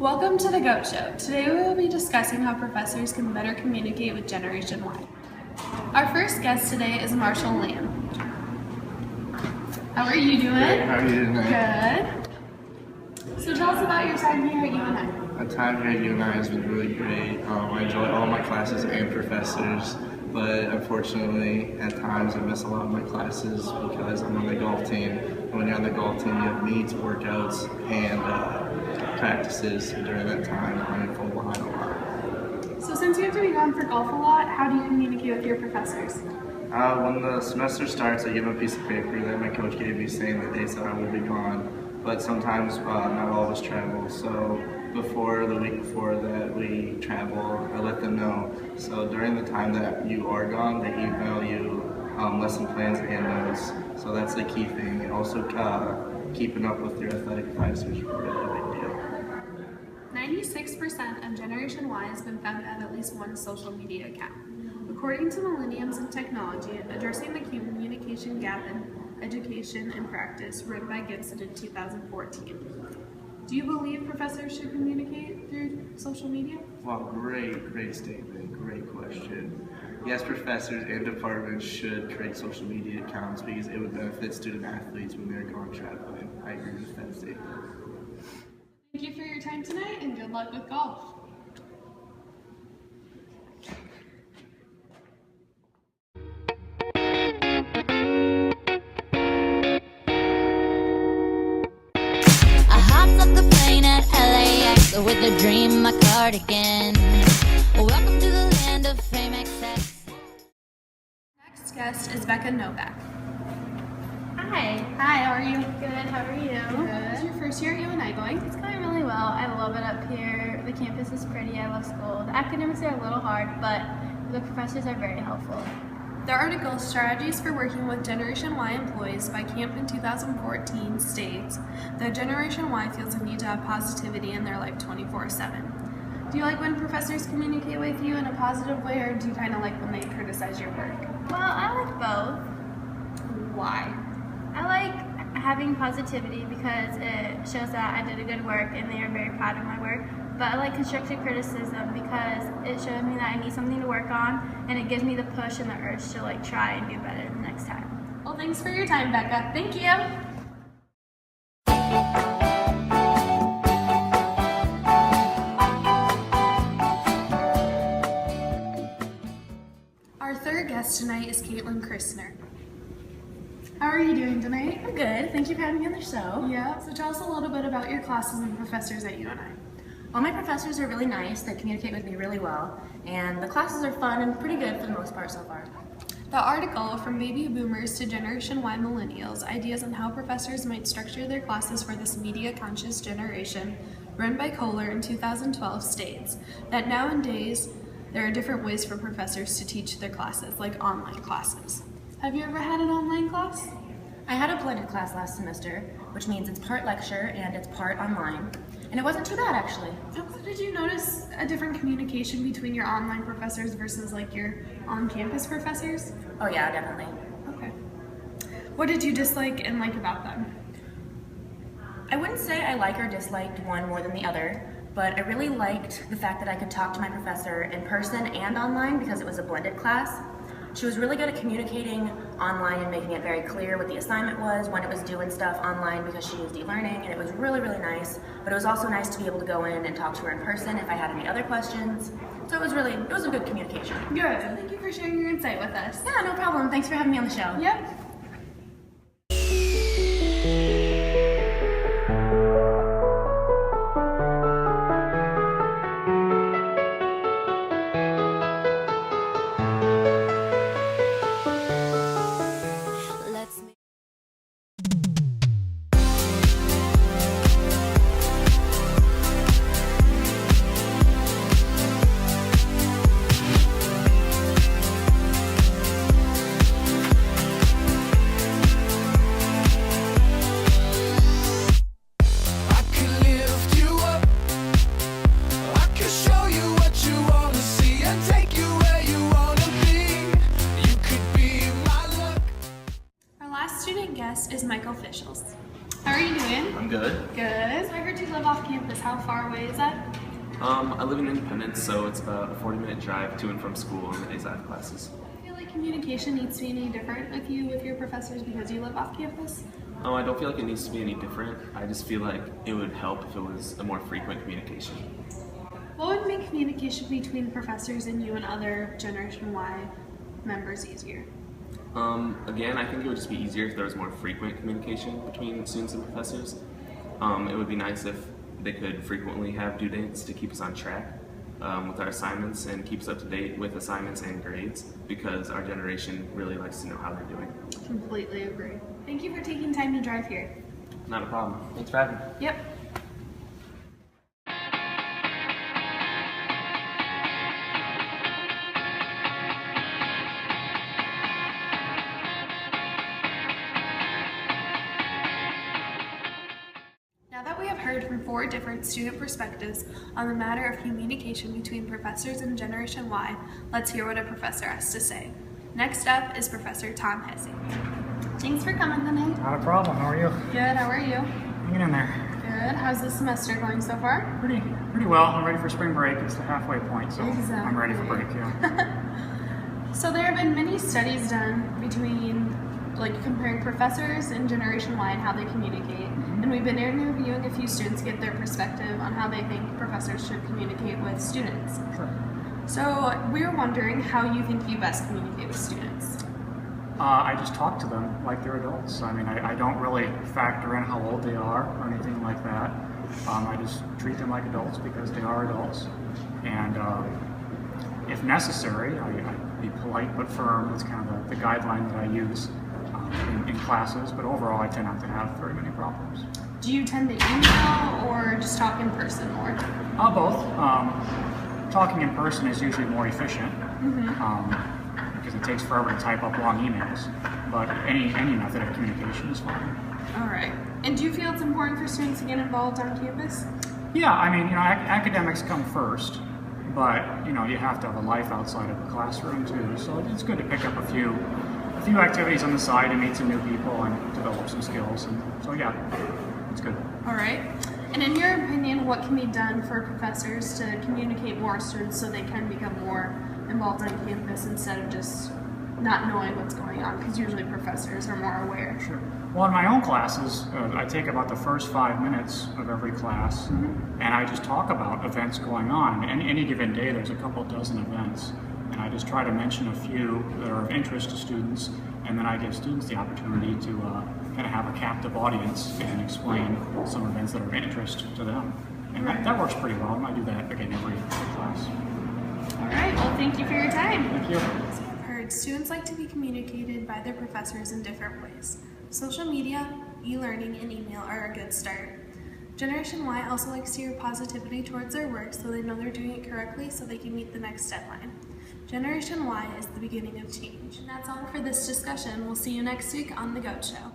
Welcome to the GOAT Show. Today we will be discussing how professors can better communicate with Generation Y. Our first guest today is Marshall Lamb. How are you doing? Good. How are you doing today? Good. So tell us about your time here at UNI. My time here at UNI has been really great. I enjoy all my classes and professors, but unfortunately at times I miss a lot of my classes because I'm on the golf team. And when you're on the golf team, you have meets, workouts, and practices. So during that time, I'm fall behind a lot. So since you have to be gone for golf a lot, how do you communicate with your professors? When the semester starts, I give them a piece of paper that my coach gave me saying the days that I will be gone. But sometimes not all of us travel, so the week before that we travel, I let them know. So during the time that you are gone, they email you lesson plans and notes. So that's the key thing. And also keeping up with your athletic advisors is a really big deal. 96% of Generation Y has been found to have at least one social media account. According to Millenniums in Technology, Addressing the Communication Gap in Education and Practice, written by Gibson in 2014. Do you believe professors should communicate through social media? Well, great statement, great question. Yes, professors and departments should create social media accounts because it would benefit student athletes when they're gone traveling. I agree with that statement. Thank you for your time tonight and good luck with golf. With a dream, my cardigan. Welcome to the land of fame excess. Next guest is Becca Novak. Hi. Hi, how are you? Good, how are you? Good. Is your first year at UNI going? It's going really well. I love it up here. The campus is pretty. I love school. The academics are a little hard, but the professors are very helpful. The article, Strategies for Working with Generation Y Employees by Camp in 2014 states that Generation Y feels a need to have positivity in their life 24/7. Do you like when professors communicate with you in a positive way, or do you kind of like when they criticize your work? Well, I like both. Why? I like having positivity because it shows that I did a good work and they are very proud of my work. But I like constructive criticism because it shows me that I need something to work on and it gives me the push and the urge to try and do better the next time. Well, thanks for your time, Becca. Thank you. Our third guest tonight is Caitlin Christner. How are you doing tonight? I'm good. Thank you for having me on the show. Yeah, so tell us a little bit about your classes and professors at UNI. Well, my professors are really nice. They communicate with me really well. And the classes are fun and pretty good for the most part so far. The article, From Baby Boomers to Generation Y Millennials, Ideas on How Professors Might Structure Their Classes for This Media-Conscious Generation, run by Kohler in 2012, states that nowadays there are different ways for professors to teach their classes, like online classes. Have you ever had an online class? I had a blended class last semester, which means it's part lecture and it's part online. And it wasn't too bad, actually. Did you notice a different communication between your online professors versus your on-campus professors? Oh yeah, definitely. Okay. What did you dislike and like about them? I wouldn't say I like or disliked one more than the other, but I really liked the fact that I could talk to my professor in person and online because it was a blended class. She was really good at communicating online and making it very clear what the assignment was, when it was due and stuff online because she used e-learning, and it was really, really nice. But it was also nice to be able to go in and talk to her in person if I had any other questions. So it was a good communication. Good. Thank you for sharing your insight with us. Yeah, no problem. Thanks for having me on the show. Yep. Is Michael Fischels. How are you doing? I'm good. Good. So I heard you live off campus. How far away is that? I live in Independence, so it's about a 40-minute drive to and from school on the days I have classes. Do you feel like communication needs to be any different with your professors because you live off campus? I don't feel like it needs to be any different. I just feel like it would help if it was a more frequent communication. What would make communication between professors and you and other Generation Y members easier? Again, I think it would just be easier if there was more frequent communication between students and professors. It would be nice if they could frequently have due dates to keep us on track with our assignments and keep us up to date with assignments and grades, because our generation really likes to know how they're doing. Completely agree. Thank you for taking time to drive here. Not a problem. Thanks for having me. Yep. Now that we have heard from 4 different student perspectives on the matter of communication between professors and Generation Y, let's hear what a professor has to say. Next up is Professor Tom Hesse. Thanks for coming tonight. Not a problem. How are you? Good, how are you? Hanging in there. Good. How's the semester going so far? Pretty well. I'm ready for spring break. It's the halfway point, so I'm ready for break, yeah. So there have been many studies done between comparing professors in Generation Y and how they communicate. And we've been interviewing a few students to get their perspective on how they think professors should communicate with students. Sure. So we were wondering how you think you best communicate with students. I just talk to them like they're adults. I mean, I don't really factor in how old they are or anything like that. I just treat them like adults because they are adults. And if necessary, I be polite but firm. That's kind of the guideline that I use in classes, but overall I tend not to have very many problems. Do you tend to email or just talk in person more? Both. Talking in person is usually more efficient because it takes forever to type up long emails, but any method of communication is fine. All right. And do you feel it's important for students to get involved on campus? Yeah, I mean, academics come first, but you have to have a life outside of the classroom too, so it's good to pick up a few activities on the side and meet some new people and develop some skills, and so yeah, it's good. All right. And in your opinion, what can be done for professors to communicate more with students so they can become more involved on campus instead of just not knowing what's going on? Because usually professors are more aware. Sure. Well, in my own classes, I take about the first 5 minutes of every class, and I just talk about events going on. And any given day, there's a couple dozen events, and I just try to mention a few that are of interest to students, and then I give students the opportunity to kind of have a captive audience and explain some events that are of interest to them. And that works pretty well, and I do that again every class. All right. Well, thank you for your time. Thank you. As you have heard, students like to be communicated by their professors in different ways. Social media, e-learning, and email are a good start. Generation Y also likes to hear positivity towards their work so they know they're doing it correctly so they can meet the next deadline. Generation Y is the beginning of change. And that's all for this discussion. We'll see you next week on The Goat Show.